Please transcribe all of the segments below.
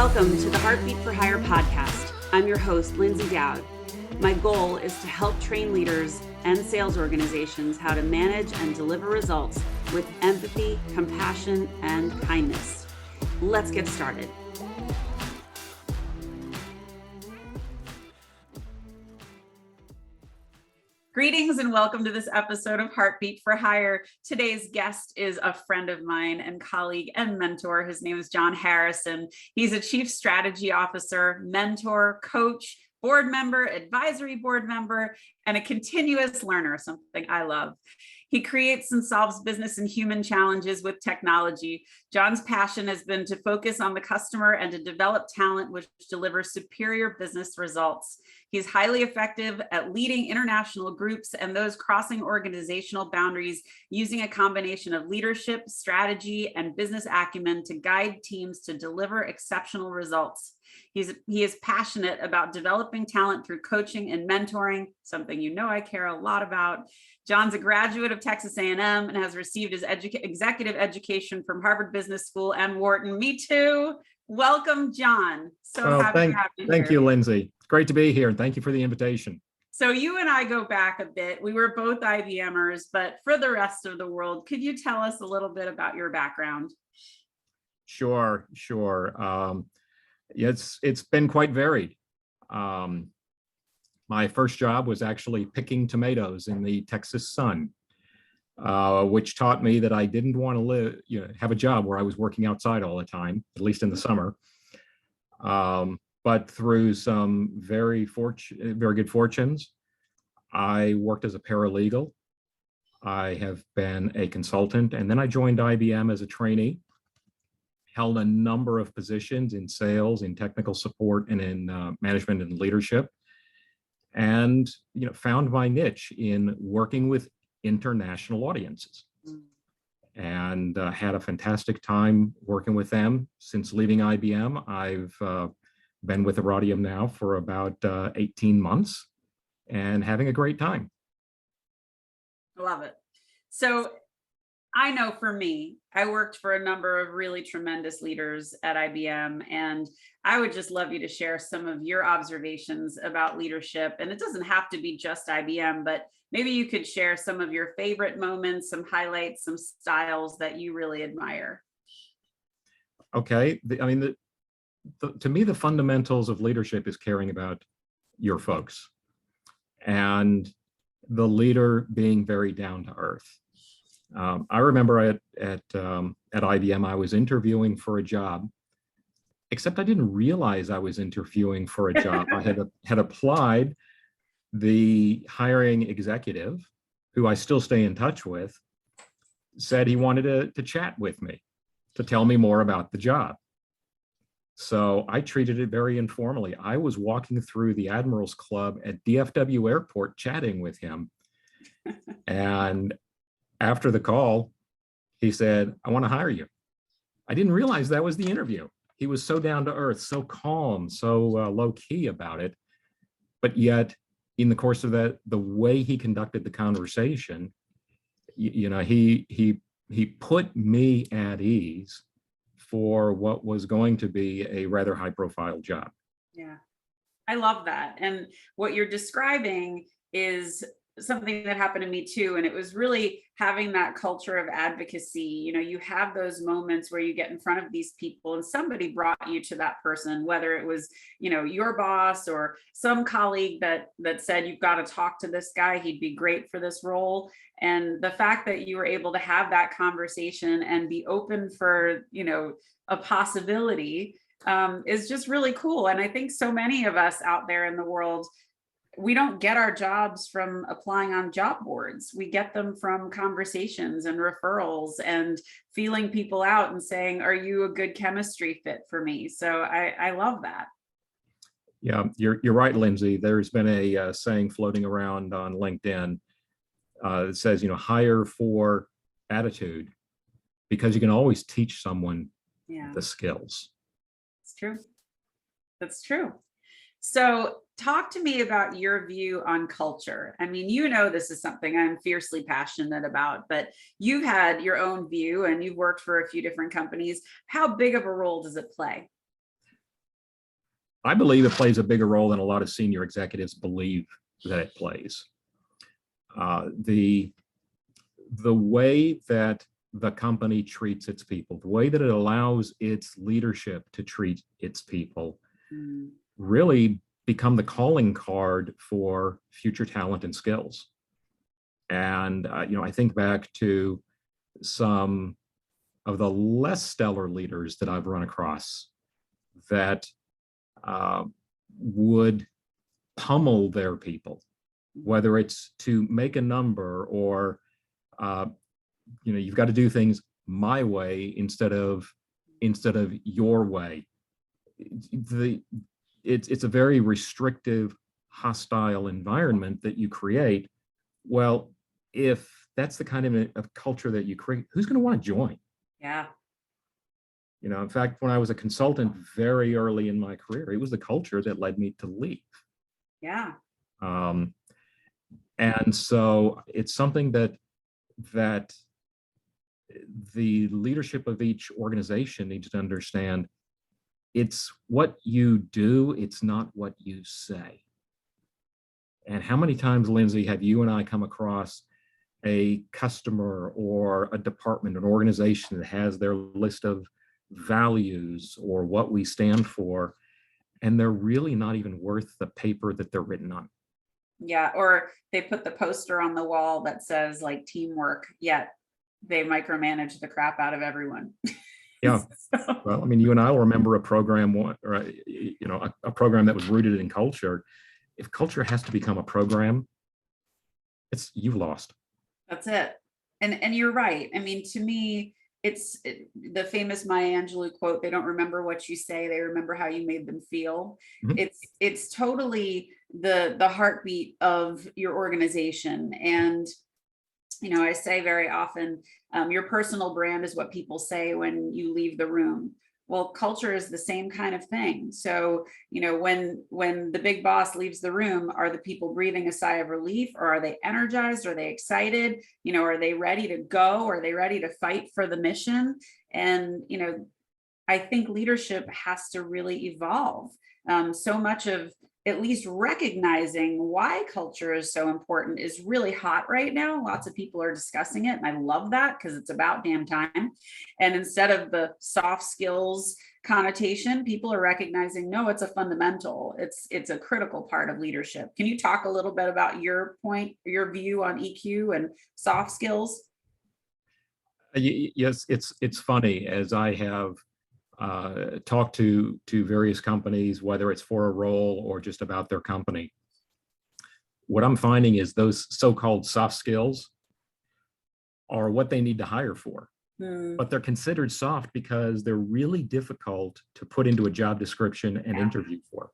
Welcome to the Heartbeat for Hire podcast. I'm your host, Lyndsay Dowd. My goal is to help train leaders and sales organizations how to manage and deliver results with empathy, compassion, and kindness. Let's get started. Greetings and welcome to this episode of Heartbeat for Hire. Today's guest is a friend of mine and colleague and mentor. His name is John Harrison. He's a chief strategy officer, mentor, coach, board member, advisory board member, and a continuous learner, something I love. He creates and solves business and human challenges with technology. John's passion has been to focus on the customer and to develop talent which delivers superior business results. He's highly effective at leading international groups and those crossing organizational boundaries using a combination of leadership, strategy, and business acumen to guide teams to deliver exceptional results. He is passionate about developing talent through coaching and mentoring, something you know I care a lot about. John's a graduate of Texas A&M and has received his executive education from Harvard Business School and Wharton. Me too. Welcome, John. So happy to have you here. Thank you, Lyndsay. Great to be here. And thank you for the invitation. So you and I go back a bit. We were both IBMers, but for the rest of the world, could you tell us a little bit about your background? Sure. It's been quite varied. My first job was actually picking tomatoes in the Texas sun, which taught me that I didn't want to have a job where I was working outside all the time, at least in the summer. But through some very good fortunes, I worked as a paralegal. I have been a consultant, and then I joined IBM as a trainee. Held a number of positions in sales, in technical support, and in management and leadership, and found my niche in working with international audiences, and had a fantastic time working with them. Since leaving IBM, I've been with Radium now for about 18 months, and having a great time. I love it. So I know for me, I worked for a number of really tremendous leaders at IBM, and I would just love you to share some of your observations about leadership. And it doesn't have to be just IBM, but maybe you could share some of your favorite moments, some highlights, some styles that you really admire. Okay. To me, the fundamentals of leadership is caring about your folks, and the leader being very down to earth. I remember at IBM, I was interviewing for a job, except I didn't realize I was interviewing for a job. I had applied. The hiring executive, who I still stay in touch with, said he wanted to chat with me, to tell me more about the job. So I treated it very informally. I was walking through the Admirals Club at DFW Airport chatting with him. And after the call, he said, "I want to hire you." I didn't realize that was the interview. He was so down to earth, so calm, so low key about it. But yet, in the course of that, the way he conducted the conversation, he put me at ease for what was going to be a rather high profile job. Yeah, I love that. And what you're describing is something that happened to me too. And it was really having that culture of advocacy. You have those moments where you get in front of these people and somebody brought you to that person, whether it was, your boss or some colleague that said, "You've got to talk to this guy. He'd be great for this role." And the fact that you were able to have that conversation and be open for, a possibility is just really cool. And I think so many of us out there in the world, we don't get our jobs from applying on job boards. We get them from conversations and referrals and feeling people out and saying, "Are you a good chemistry fit for me?" So I love that. Yeah, you're right, Lyndsay. There's been a saying floating around on LinkedIn that says, hire for attitude, because you can always teach someone the skills. It's true. That's true. So talk to me about your view on culture. I mean, this is something I'm fiercely passionate about, but you've had your own view and you've worked for a few different companies. How big of a role does it play? I believe it plays a bigger role than a lot of senior executives believe that it plays. The way that the company treats its people, the way that it allows its leadership to treat its people, really become the calling card for future talent and skills. And I think back to some of the less stellar leaders that I've run across that would pummel their people, whether it's to make a number or you've got to do things my way instead of your way. It's a very restrictive, hostile environment that you create. Well, if that's the kind of culture that you create, who's going to want to join? Yeah. In fact, when I was a consultant very early in my career, it was the culture that led me to leave. Yeah. And so it's something that the leadership of each organization needs to understand. It's what you do, it's not what you say. And how many times, Lyndsay, have you and I come across a customer or a department, an organization that has their list of values or what we stand for, and they're really not even worth the paper that they're written on? Yeah. Or they put the poster on the wall that says like teamwork, yet they micromanage the crap out of everyone. Yeah. So, Well, I mean, you and I will remember a program, or a program that was rooted in culture. If culture has to become a program, you've lost. that's it. And you're right. I mean, to me, the famous Maya Angelou quote, they don't remember what you say, they remember how you made them feel. Mhm. It's totally the heartbeat of your organization. And I say very often, your personal brand is what people say when you leave the room. Well, culture is the same kind of thing. So, when the big boss leaves the room, are the people breathing a sigh of relief, or are they energized? Are they excited? Are they ready to go? Are they ready to fight for the mission? And, I think leadership has to really evolve. So much of at least recognizing why culture is so important is really hot right now. Lots of people are discussing it, and I love that because it's about damn time. And instead of the soft skills connotation, people are recognizing, no, it's a fundamental. It's a critical part of leadership. Can you talk a little bit about your view on EQ and soft skills? Yes, it's funny, as I have talked to various companies, whether it's for a role or just about their company. What I'm finding is those so-called soft skills are what they need to hire for, but they're considered soft because they're really difficult to put into a job description and interview for.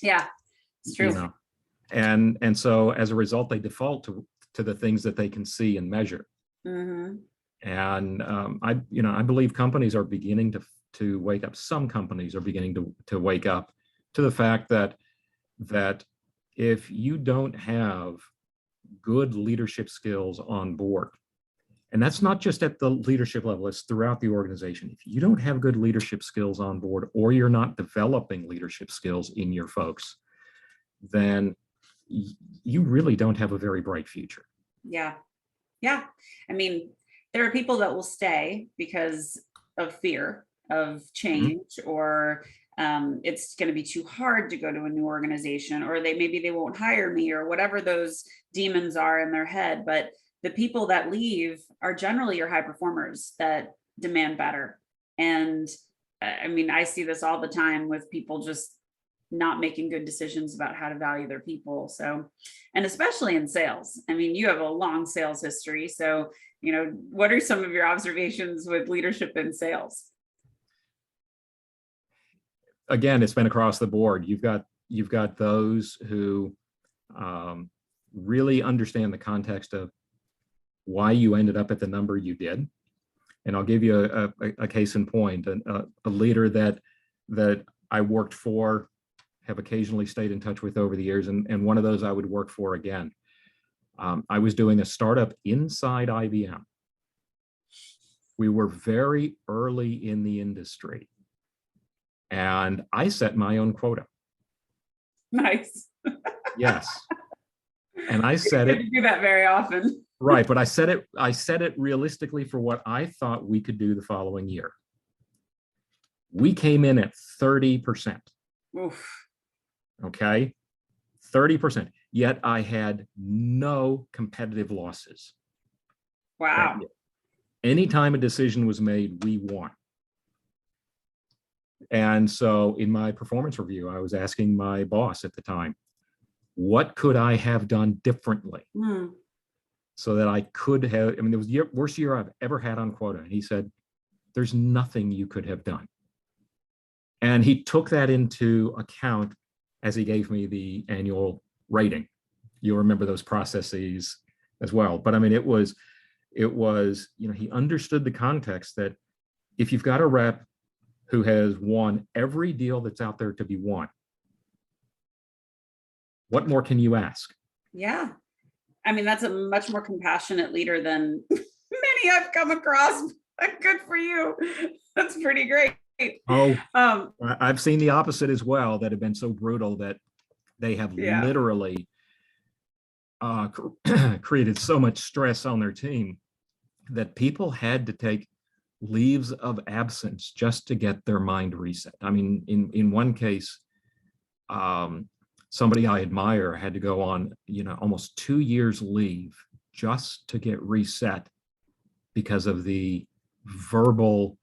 Yeah, it's true. And so as a result, they default to the things that they can see and measure. Mm-hmm. And I believe companies are beginning to wake up. Some companies are beginning to wake up to the fact that if you don't have good leadership skills on board, and that's not just at the leadership level, it's throughout the organization. If you don't have good leadership skills on board, or you're not developing leadership skills in your folks, then you really don't have a very bright future. Yeah. Yeah. I mean, there are people that will stay because of fear of change, or it's going to be too hard to go to a new organization, or maybe they won't hire me, or whatever those demons are in their head. But the people that leave are generally your high performers that demand better. And I mean, I see this all the time with people just not making good decisions about how to value their people. So, and especially in sales, I mean, you have a long sales history. So, what are some of your observations with leadership in sales? Again, it's been across the board. You've got those who really understand the context of why you ended up at the number you did. And I'll give you a case in point. A leader that I worked for, have occasionally stayed in touch with over the years, and one of those I would work for again. I was doing a startup inside IBM. We were very early in the industry. And I set my own quota. Nice. Yes. And I set You it do that very often. right, but I set it realistically for what I thought we could do the following year. We came in at 30%. Oof. Okay. 30%. Yet I had no competitive losses. Wow. Anytime a decision was made, we won. And so in my performance review, I was asking my boss at the time, what could I have done differently so that I could have, I mean, it was the worst year I've ever had on quota. And he said, there's nothing you could have done. And he took that into account as he gave me the annual rating. You'll remember those processes as well. But I mean, it was, he understood the context that if you've got a rep who has won every deal that's out there to be won, what more can you ask? Yeah. I mean, that's a much more compassionate leader than many I've come across. Good for you. That's pretty great. Oh, I've seen the opposite as well, that have been so brutal that they have literally created so much stress on their team that people had to take leaves of absence just to get their mind reset. I mean, in one case, somebody I admire had to go on, almost 2 years leave just to get reset because of the verbal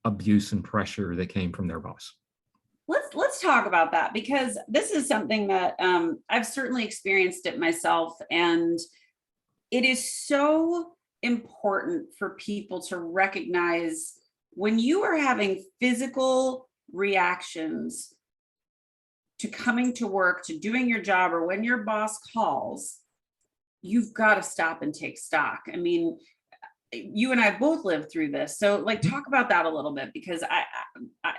abuse and pressure that came from their boss. Let's talk about that, because this is something that I've certainly experienced it myself, and it is so important for people to recognize when you are having physical reactions to coming to work, to doing your job, or when your boss calls, you've got to stop and take stock. I mean, you and I both lived through this. So like, talk about that a little bit, because I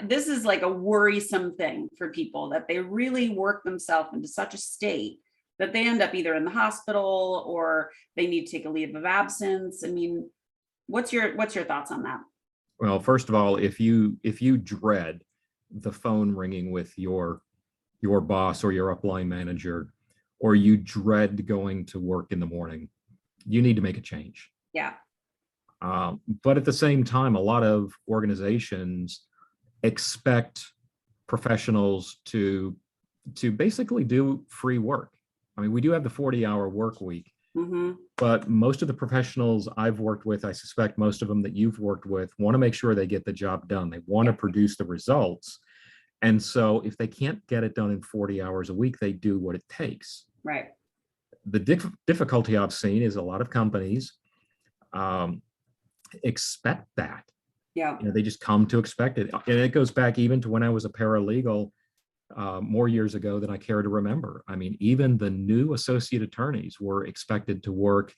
this is like a worrisome thing for people, that they really work themselves into such a state that they end up either in the hospital or they need to take a leave of absence. I mean, what's your thoughts on that? Well, first of all, if you dread the phone ringing with your boss or your upline manager, or you dread going to work in the morning, you need to make a change. Yeah. But at the same time, a lot of organizations expect professionals to basically do free work. I mean, we do have the 40-hour work week, but most of the professionals I've worked with, I suspect most of them that you've worked with, want to make sure they get the job done. They want to produce the results. And so if they can't get it done in 40 hours a week, they do what it takes. Right. The difficulty I've seen is a lot of companies expect that. Yeah. They just come to expect it. And it goes back even to when I was a paralegal more years ago than I care to remember. I mean, even the new associate attorneys were expected to work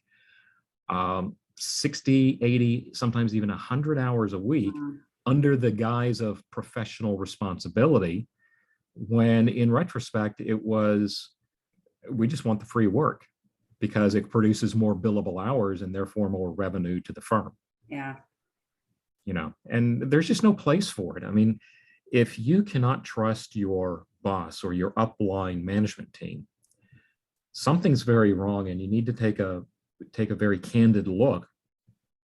60, 80, sometimes even 100 hours a week under the guise of professional responsibility, when in retrospect, it was, we just want the free work because it produces more billable hours and therefore more revenue to the firm. Yeah. And there's just no place for it. I mean, if you cannot trust your boss or your upline management team, something's very wrong, and you need to take a very candid look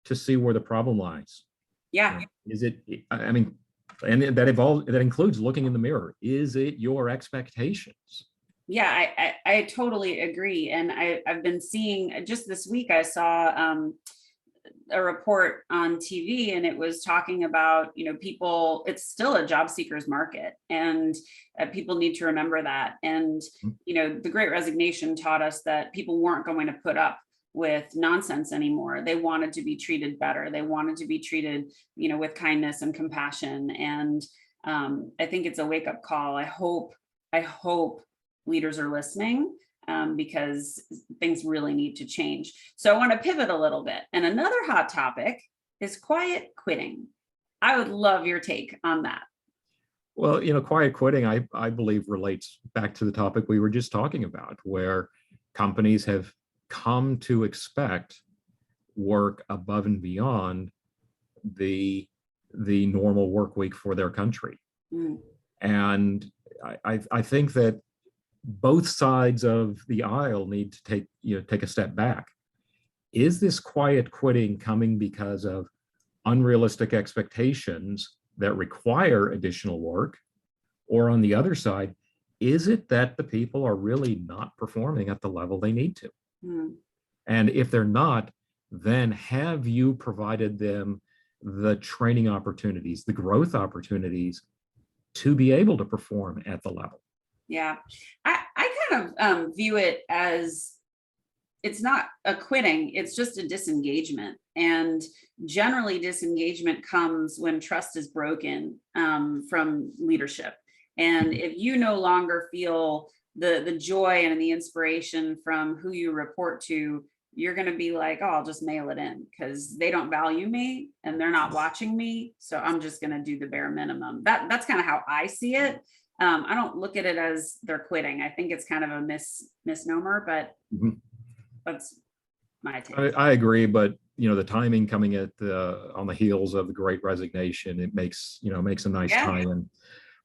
to see where the problem lies. Yeah. Is it, I mean, and that includes looking in the mirror. Is it your expectations? Yeah, I totally agree. And I've been seeing, just this week, I saw a report on TV, and it was talking about, people, it's still a job seekers market, and people need to remember that. And, the Great Resignation taught us that people weren't going to put up with nonsense anymore. They wanted to be treated better. They wanted to be treated, with kindness and compassion. And I think it's a wake up call. I hope leaders are listening, because things really need to change. So I want to pivot a little bit. And another hot topic is quiet quitting. I would love your take on that. Well, quiet quitting, I believe, relates back to the topic we were just talking about, where companies have come to expect work above and beyond the normal work week for their country. And I think that both sides of the aisle need to take a step back. Is this quiet quitting coming because of unrealistic expectations that require additional work? Or on the other side, is it that the people are really not performing at the level they need to? And if they're not, then have you provided them the training opportunities, the growth opportunities to be able to perform at the level? Yeah, I kind of view it as it's not a quitting, it's just a disengagement. And generally, disengagement comes when trust is broken from leadership. And if you no longer feel the joy and the inspiration from who you report to, you're going to be like, oh, I'll just mail it in because they don't value me and they're not watching me. So I'm just going to do the bare minimum. That's kind of how I see it. I don't look at it as they're quitting. I think it's kind of a misnomer, but that's my take. I agree, but the timing coming on the heels of the Great Resignation, it makes a nice time.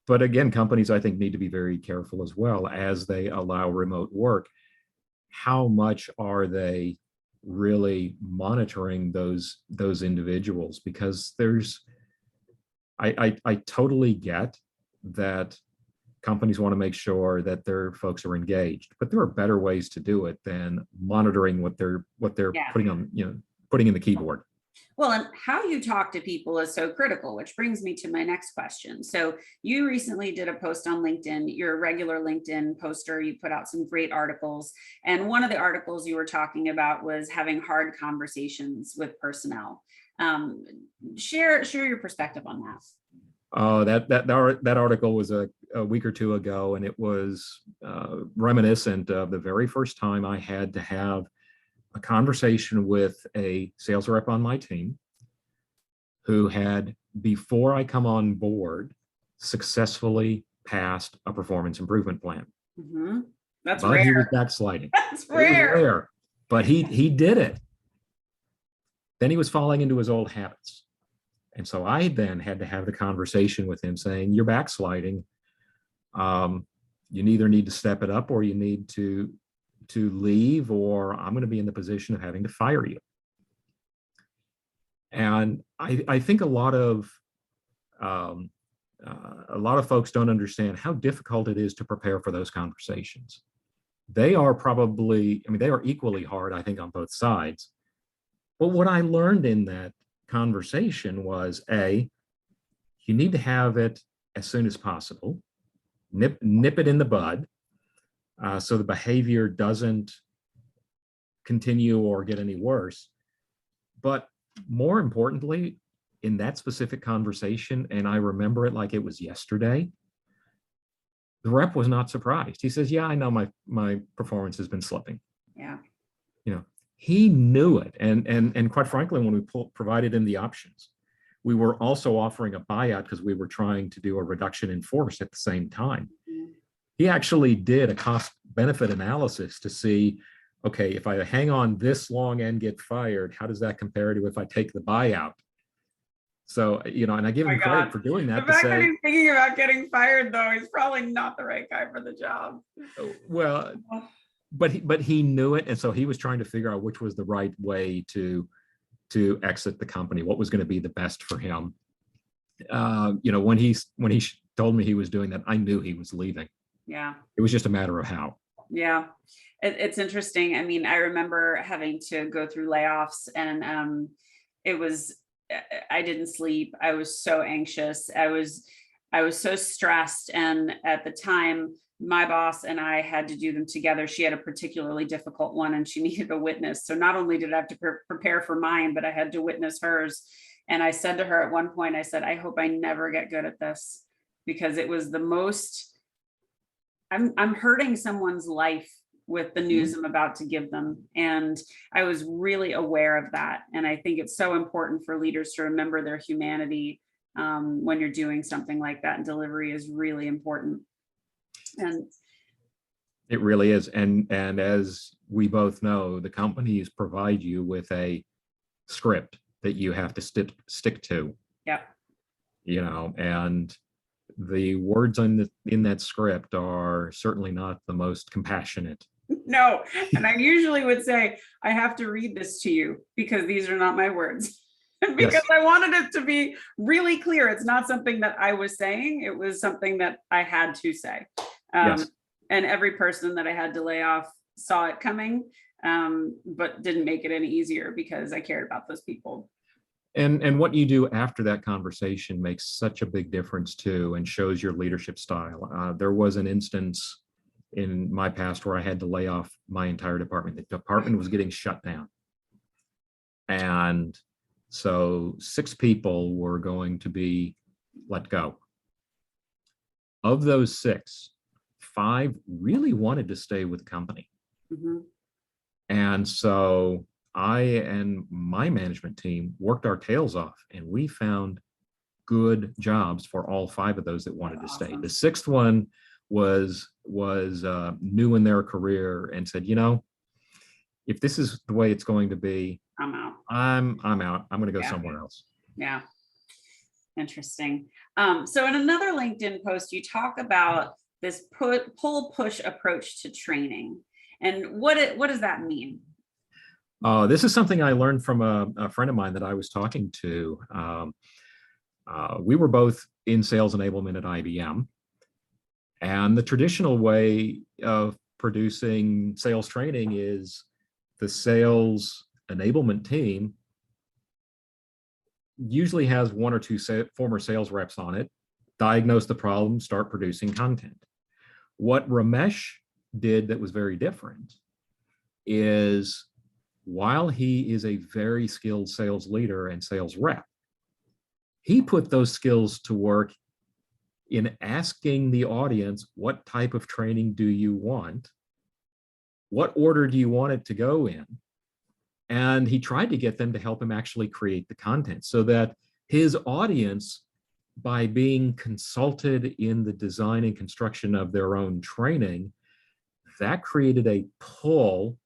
But again, companies, I think, need to be very careful as well as they allow remote work. How much are they really monitoring those individuals? Because I totally get that companies want to make sure that their folks are engaged, but there are better ways to do it than monitoring what they're putting in the keyboard. Well, and how you talk to people is so critical, which brings me to my next question. So you recently did a post on LinkedIn. You're a regular LinkedIn poster. You put out some great articles. And one of the articles you were talking about was having hard conversations with personnel. Share your perspective on that. That article was a week or two ago, and it was reminiscent of the very first time I had to have a conversation with a sales rep on my team who had, before I come on board, successfully passed a performance improvement plan. That's but rare. He was backsliding. That's rare. It was rare, but he did it. Then he was falling into his old habits. And so I then had to have the conversation with him saying, you're backsliding. You either need to step it up or you need to leave, or I'm going to be in the position of having to fire you. And I think a lot of folks don't understand how difficult it is to prepare for those conversations. They are they are equally hard, I think, on both sides. But what I learned in that conversation was, you need to have it as soon as possible, nip it in the bud, so the behavior doesn't continue or get any worse. But more importantly, in that specific conversation, and I remember it like it was yesterday, the rep was not surprised. He says, yeah, I know my performance has been slipping. Yeah. He knew it. And quite frankly, when we provided him the options, we were also offering a buyout because we were trying to do a reduction in force at the same time. He actually did a cost benefit analysis to see, okay, if I hang on this long and get fired, how does that compare to if I take the buyout? So, and I give him credit for doing that. The fact that he's thinking about getting fired, though, he's probably not the right guy for the job. Well, but he knew it. And so he was trying to figure out which was the right way to exit the company, what was going to be the best for him. When he told me he was doing that, I knew he was leaving. Yeah. It was just a matter of how. Yeah. It's interesting. I mean, I remember having to go through layoffs, and I didn't sleep. I was so anxious. I was so stressed. And at the time, my boss and I had to do them together. She had a particularly difficult one and she needed a witness. So not only did I have to prepare for mine, but I had to witness hers. And I said to her at one point, I said, I hope I never get good at this, because it was the most, I'm hurting someone's life with the news I'm about to give them. And I was really aware of that. And I think it's so important for leaders to remember their humanity when you're doing something like that. And delivery is really important. And it really is. And as we both know, the companies provide you with a script that you have to stick to. Yeah. And the words in that script are certainly not the most compassionate. No, and I usually would say, I have to read this to you because these are not my words. Because Yes. I wanted it to be really clear. It's not something that I was saying. It was something that I had to say. Yes. And every person that I had to lay off saw it coming, but didn't make it any easier because I cared about those people. And what you do after that conversation makes such a big difference too, and shows your leadership style. There was an instance in my past where I had to lay off my entire department. The department was getting shut down. And so 6 people were going to be let go. Of those 6, 5 really wanted to stay with the company. Mm-hmm. And so I and my management team worked our tails off, and we found good jobs for all 5 of those that wanted to stay. The 6th one was new in their career and said, if this is the way it's going to be, I'm out. I'm out. I'm going to go Yeah. somewhere else. Yeah. Interesting. So in another LinkedIn post, you talk about this pull push approach to training. And what does that mean? This is something I learned from a friend of mine that I was talking to. We were both in sales enablement at IBM. And the traditional way of producing sales training is the sales enablement team usually has 1 or 2 former sales reps on it, diagnose the problem, start producing content. What Ramesh did that was very different is, while he is a very skilled sales leader and sales rep, he put those skills to work in asking the audience, what type of training do you want? What order do you want it to go in? And he tried to get them to help him actually create the content so that his audience, by being consulted in the design and construction of their own training, that created a pull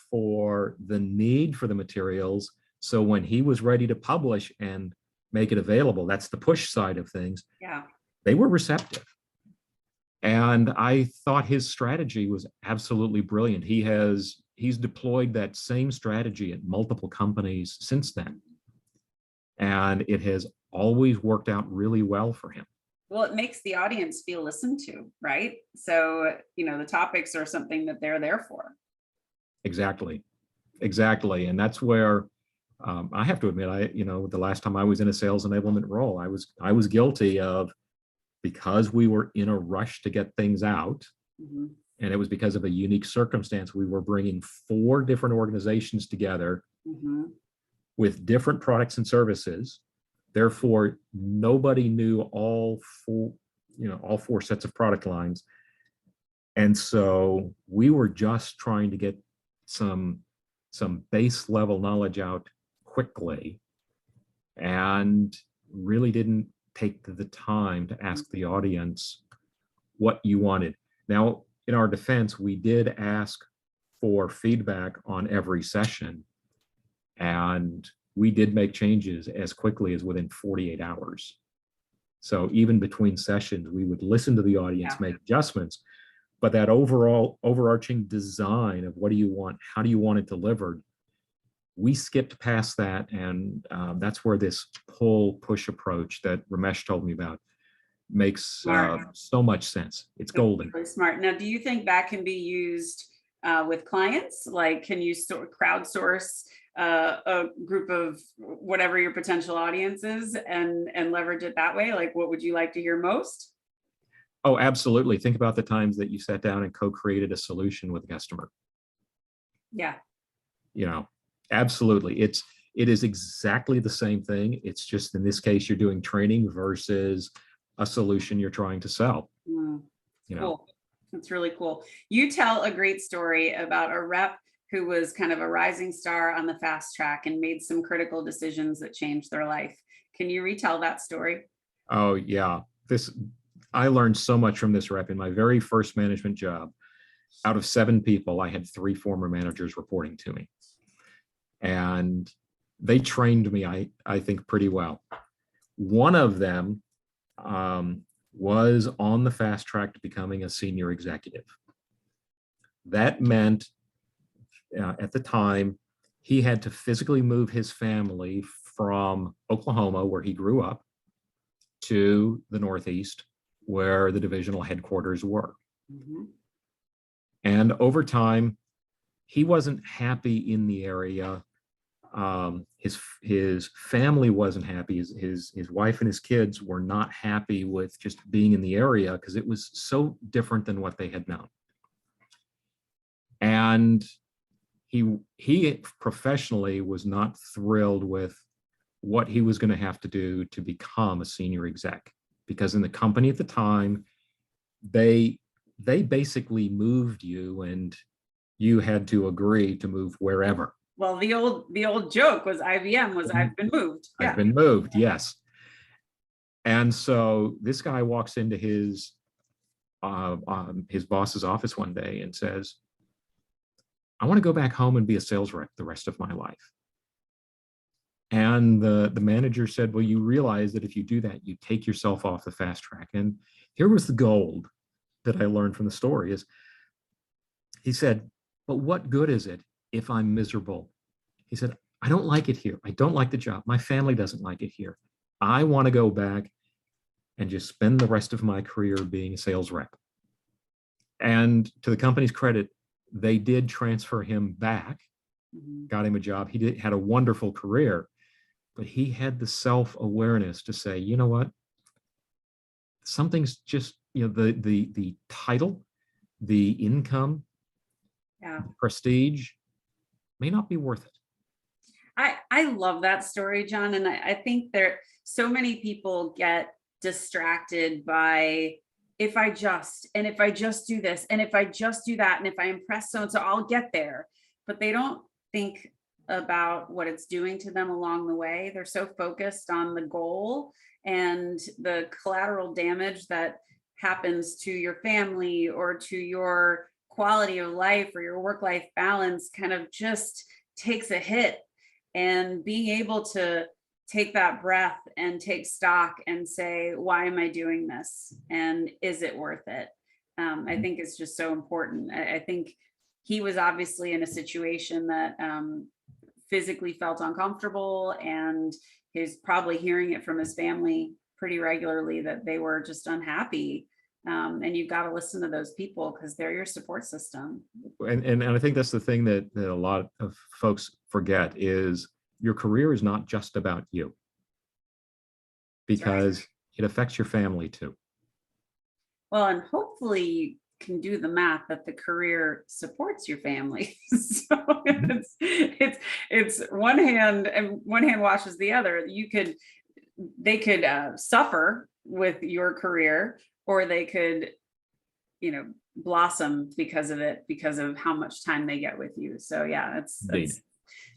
for the need for the materials. So when he was ready to publish and make it available, that's the push side of things. Yeah. They were receptive. And I thought his strategy was absolutely brilliant. He's deployed that same strategy at multiple companies since then. And it has always worked out really well for him. Well, it makes the audience feel listened to, right? So, the topics are something that they're there for. Exactly. And that's where I have to admit, the last time I was in a sales enablement role, I was guilty of, because we were in a rush to get things out, Mm-hmm. and it was because of a unique circumstance. We were bringing 4 different organizations together, Mm-hmm. with different products and services. Therefore, nobody knew all 4 sets of product lines. And so we were just trying to get some base level knowledge out quickly, and really didn't take the time to ask the audience what you wanted. Now, in our defense, we did ask for feedback on every session, and we did make changes as quickly as within 48 hours. So even between sessions, we would listen to the audience, make adjustments, but that overall overarching design of what do you want, how do you want it delivered, we skipped past that. And that's where this pull push approach that Ramesh told me about makes so much sense. It's golden. Really smart. Now, do you think that can be used with clients? Like, can you crowdsource a group of whatever your potential audience is and leverage it that way? Like, what would you like to hear most? Oh, absolutely. Think about the times that you sat down and co-created a solution with a customer. Yeah. Absolutely. It is exactly the same thing. It's just, in this case, you're doing training versus a solution you're trying to sell. Cool. That's really cool. You tell a great story about a rep who was kind of a rising star on the fast track and made some critical decisions that changed their life. Can you retell that story? Oh, yeah. I learned so much from this rep in my very first management job. Out of 7 people, I had 3 former managers reporting to me. And they trained me, I think, pretty well. One of them was on the fast track to becoming a senior executive. That meant at the time, he had to physically move his family from Oklahoma, where he grew up, to the Northeast, where the divisional headquarters were. Mhm. And over time, he wasn't happy in the area. His family wasn't happy. His wife and his kids were not happy with just being in the area because it was so different than what they had known. And he professionally was not thrilled with what he was going to have to do to become a senior exec, because in the company at the time, they basically moved you and you had to agree to move wherever. Well, the old joke was IBM was I've been moved. Yeah. I've been moved, yes. And so this guy walks into his boss's office one day and says, I want to go back home and be a sales rep the rest of my life. And the manager said, well, you realize that if you do that, you take yourself off the fast track. And here was the gold that I learned from the story is, he said, but what good is it if I'm miserable? He said, I don't like it here. I don't like the job. My family doesn't like it here. I want to go back and just spend the rest of my career being a sales rep. And to the company's credit, they did transfer him back, got him a job. He had a wonderful career, but he had the self-awareness to say, you know what? Something's just, the title, the income, the prestige may not be worth it. I love that story, John. And I think there so many people get distracted by if I just do this, and if I just do that, and if I impress so-and-so, I'll get there. But they don't think about what it's doing to them along the way. They're so focused on the goal and the collateral damage that happens to your family or to your quality of life or your work-life balance kind of just takes a hit. And being able to take that breath and take stock and say, why am I doing this? And is it worth it? I think it's just so important. I think he was obviously in a situation that physically felt uncomfortable, and he's probably hearing it from his family pretty regularly that they were just unhappy. And you've got to listen to those people because they're your support system. And I think that's the thing that a lot of folks forget is your career is not just about you, because it affects your family too. Well, and hopefully you can do the math that the career supports your family. So it's one hand, and one hand washes the other. They could suffer with your career, or they could, blossom because of it, because of how much time they get with you. So yeah, that's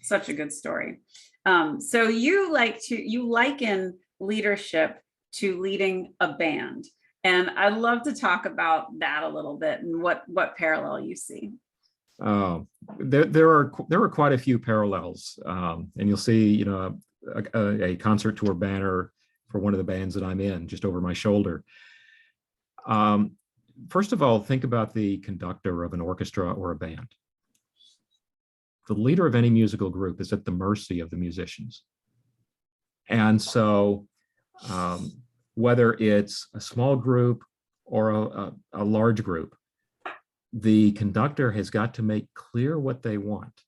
such a good story. So you liken leadership to leading a band. And I'd love to talk about that a little bit and what parallel you see. There are quite a few parallels, and you'll see, a concert tour banner for one of the bands that I'm in just over my shoulder. First of all, think about the conductor of an orchestra or a band. The leader of any musical group is at the mercy of the musicians. And so whether it's a small group or a large group, the conductor has got to make clear what they want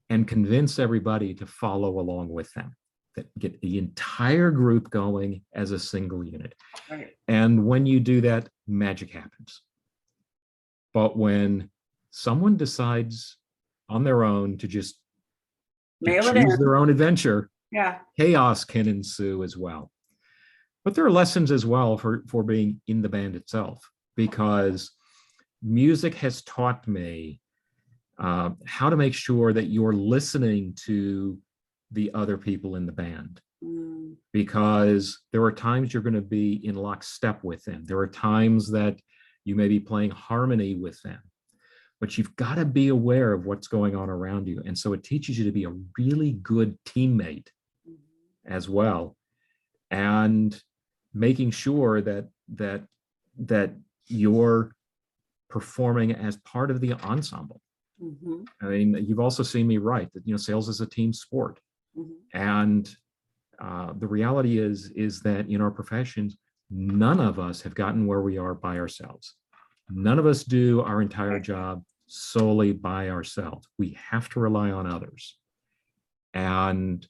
and convince everybody to follow along with them, that get the entire group going as a single unit. Right. And when you do that, magic happens. But someone decides on their own to just choose their own adventure, chaos can ensue as well. But there are lessons as well for being in the band itself, because music has taught me how to make sure that you're listening to the other people in the band, because there are times you're going to be in lockstep with them. There are times that you may be playing harmony with them, but you've got to be aware of what's going on around you. And so it teaches you to be a really good teammate as well, and making sure that that you're performing as part of the ensemble. Mhm. I mean, you've also seen me write that, sales is a team sport. Mhm. And the reality is that in our professions, none of us have gotten where we are by ourselves. None of us do our entire job solely by ourselves. We have to rely on others. And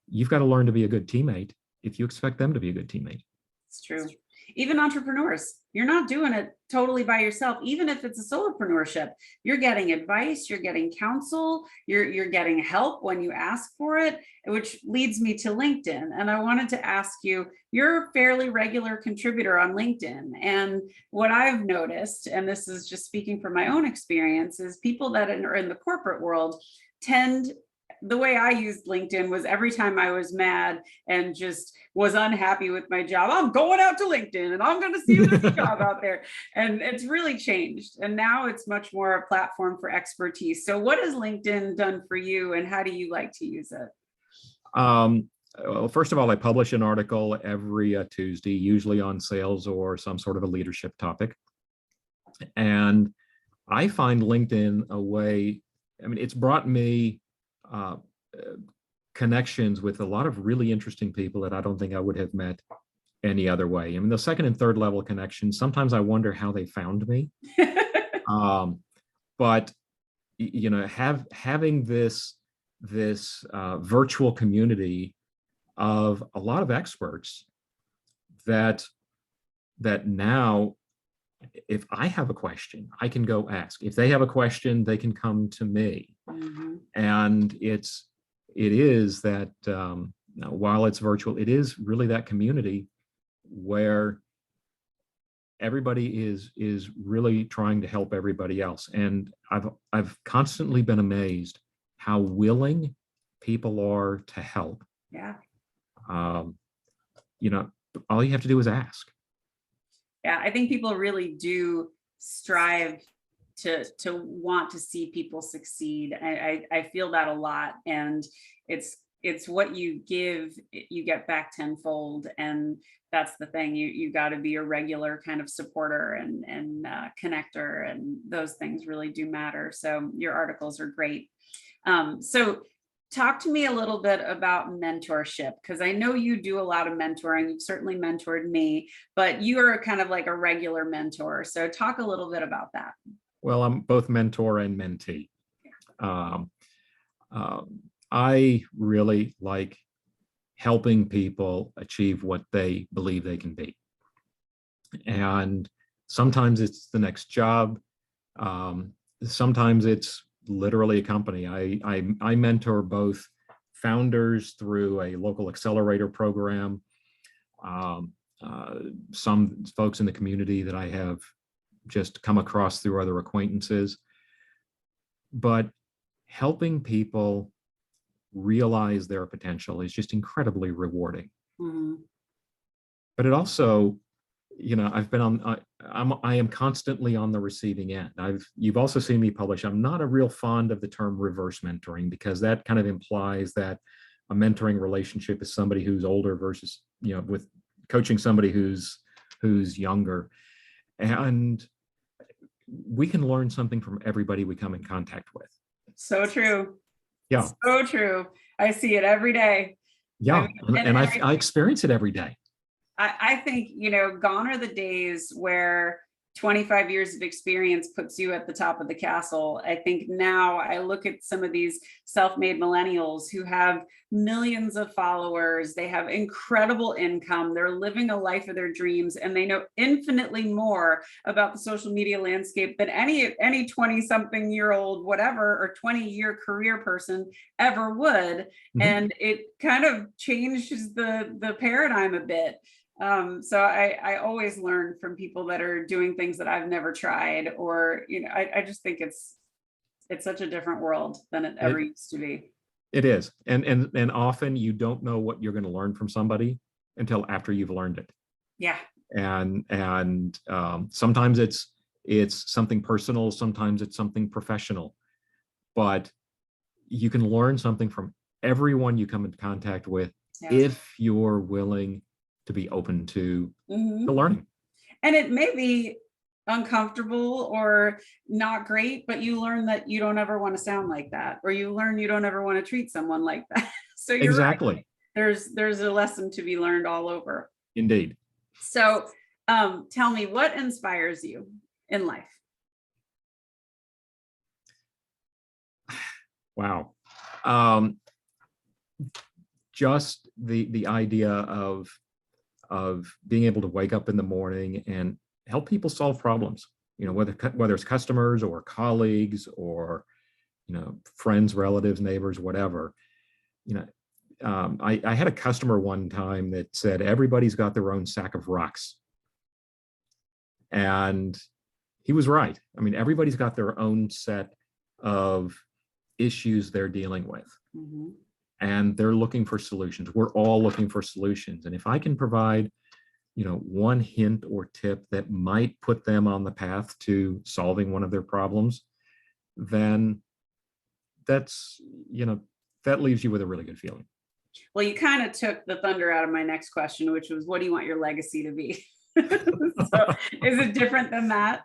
you've got to learn to be a good teammate if you expect them to be a good teammate. It's true. Even entrepreneurs, you're not doing it totally by yourself. Even if it's a solopreneurship, you're getting advice, you're getting counsel, you're getting help when you ask for it, which leads me to LinkedIn. And I wanted to ask you, you're a fairly regular contributor on LinkedIn. And what I've noticed, and this is just speaking from my own experience, is people that are in the corporate world tend, the way I used LinkedIn was every time I was mad and just was unhappy with my job, I'm going out to LinkedIn and I'm going to see if there's a job out there. And it's really changed. And now it's much more a platform for expertise. So what has LinkedIn done for you and how do you like to use it? Well, first of all, I publish an article every Tuesday, usually on sales or some sort of a leadership topic. And I find LinkedIn a way, I mean, it's brought me connections with a lot of really interesting people that I don't think I would have met any other way. I mean, the second and third level connections, sometimes I wonder how they found me. But having this virtual community of a lot of experts that now, if I have a question, I can go ask. If they have a question, they can come to me. Mhm. And it is that while it's virtual, it is really that community where everybody is really trying to help everybody else. And I've constantly been amazed how willing people are to help. Yeah. All you have to do is ask. Yeah, I think people really do strive to want to see people succeed. I feel that a lot, and it's what you give, you get back tenfold, and that's the thing. You got to be a regular kind of supporter and connector, and those things really do matter. So your articles are great. So talk to me a little bit about mentorship, because I know you do a lot of mentoring. You've certainly mentored me, but you are kind of like a regular mentor. So talk a little bit about that. Well, I'm both mentor and mentee. I really like helping people achieve what they believe they can be. And sometimes it's the next job. Sometimes it's literally a company. I mentor both founders through a local accelerator program, some folks in the community that I have just come across through other acquaintances. But helping people realize their potential is just incredibly rewarding. Mm-hmm. But it also, I've been on, I am constantly on the receiving end. You've also seen me publish. I'm not a real fond of the term reverse mentoring, because that kind of implies that a mentoring relationship is somebody who's older versus, with coaching somebody who's younger. And we can learn something from everybody we come in contact with. So true. Yeah. So true. I see it every day. Yeah. And I experience it every day. I think, gone are the days where 25 years of experience puts you at the top of the castle. I think now I look at some of these self-made millennials who have millions of followers. They have incredible income. They're living a life of their dreams, and they know infinitely more about the social media landscape than any 20-something-year-old, whatever, or 20-year career person ever would. Mm-hmm. And it kind of changes the paradigm a bit. So I always learn from people that are doing things that I've never tried, or, I just think it's such a different world than it ever used to be. It is. And often you don't know what you're going to learn from somebody until after you've learned it. Yeah. And sometimes it's something personal, sometimes it's something professional, but you can learn something from everyone you come into contact with, if you're willing to be open to the learning. And it may be uncomfortable or not great, but you learn that you don't ever want to sound like that, or you learn you don't ever want to treat someone like that. So you're Exactly. right. There's a lesson to be learned all over. Indeed. So tell me, what inspires you in life? Wow. Just the idea of being able to wake up in the morning and help people solve problems, whether it's customers or colleagues or, friends, relatives, neighbors, whatever. I had a customer one time that said, everybody's got their own sack of rocks. And he was right. I mean, everybody's got their own set of issues they're dealing with. Mm-hmm. And they're looking for solutions. We're all looking for solutions. And if I can provide, one hint or tip that might put them on the path to solving one of their problems, then that's, that leaves you with a really good feeling. Well, you kind of took the thunder out of my next question, which was, what do you want your legacy to be? So is it different than that?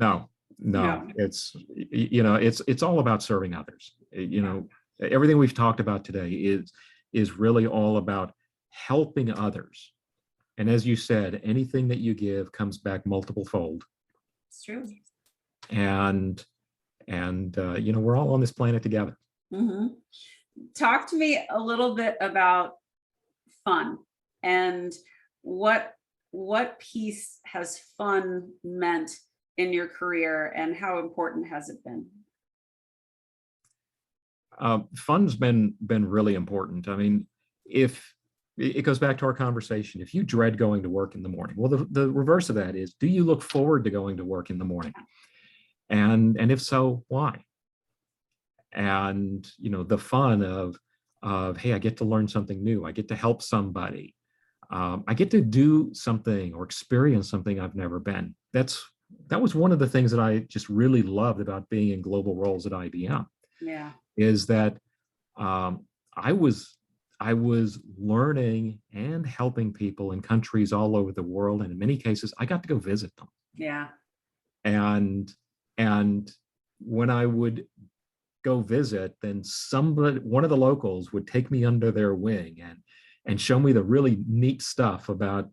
No. It's, it's all about serving others. Everything we've talked about today is really all about helping others. And as you said, anything that you give comes back multiple fold. It's true. And we're all on this planet together. Mm-hmm. Talk to me a little bit about fun and what piece has fun meant in your career, and how important has it been? Fun's been really important. I mean, if it goes back to our conversation, if you dread going to work in the morning, well, the reverse of that is, do you look forward to going to work in the morning? And if so, why? And the fun of hey, I get to learn something new. I get to help somebody. I get to do something or experience something I've never been. That was one of the things that I just really loved about being in global roles at IBM. Yeah, is that I was learning and helping people in countries all over the world, and in many cases, I got to go visit them. Yeah, and when I would go visit, then one of the locals would take me under their wing and show me the really neat stuff about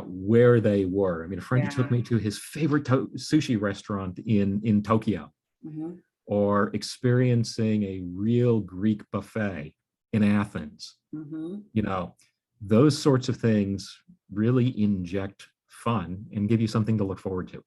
where they were. I mean, a friend took me to his favorite sushi restaurant in Tokyo, mm-hmm. or experiencing a real Greek buffet in Athens. Mm-hmm. Those sorts of things really inject fun and give you something to look forward to.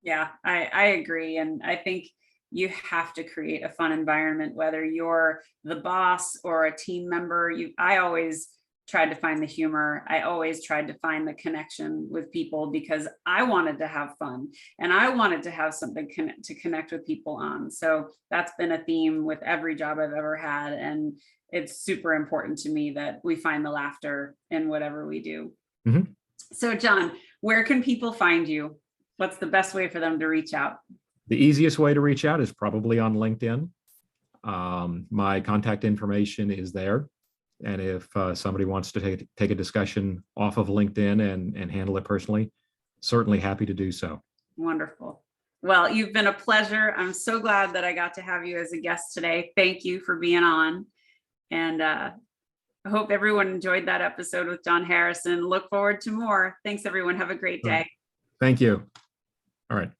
Yeah, I agree. And I think you have to create a fun environment, whether you're the boss or a team member. I always tried to find the humor. I always tried to find the connection with people, because I wanted to have fun and I wanted to have something to connect with people on. So that's been a theme with every job I've ever had. And it's super important to me that we find the laughter in whatever we do. Mm-hmm. So John, where can people find you? What's the best way for them to reach out? The easiest way to reach out is probably on LinkedIn. My contact information is there. And if somebody wants to take a discussion off of LinkedIn and handle it personally, certainly happy to do so. Wonderful. Well, you've been a pleasure. I'm so glad that I got to have you as a guest today. Thank you for being on. And I hope everyone enjoyed that episode with John Harrison. Look forward to more. Thanks, everyone. Have a great day. Thank you. All right.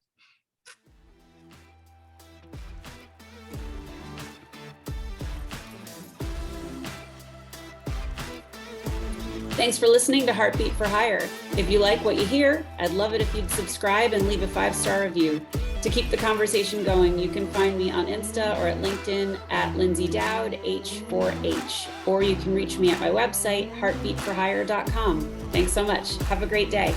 Thanks for listening to Heartbeat for Hire. If you like what you hear, I'd love it if you'd subscribe and leave a 5-star review. To keep the conversation going, you can find me on Insta or at LinkedIn at Lyndsay Dowd, H4H, or you can reach me at my website, heartbeatforhire.com. Thanks so much. Have a great day.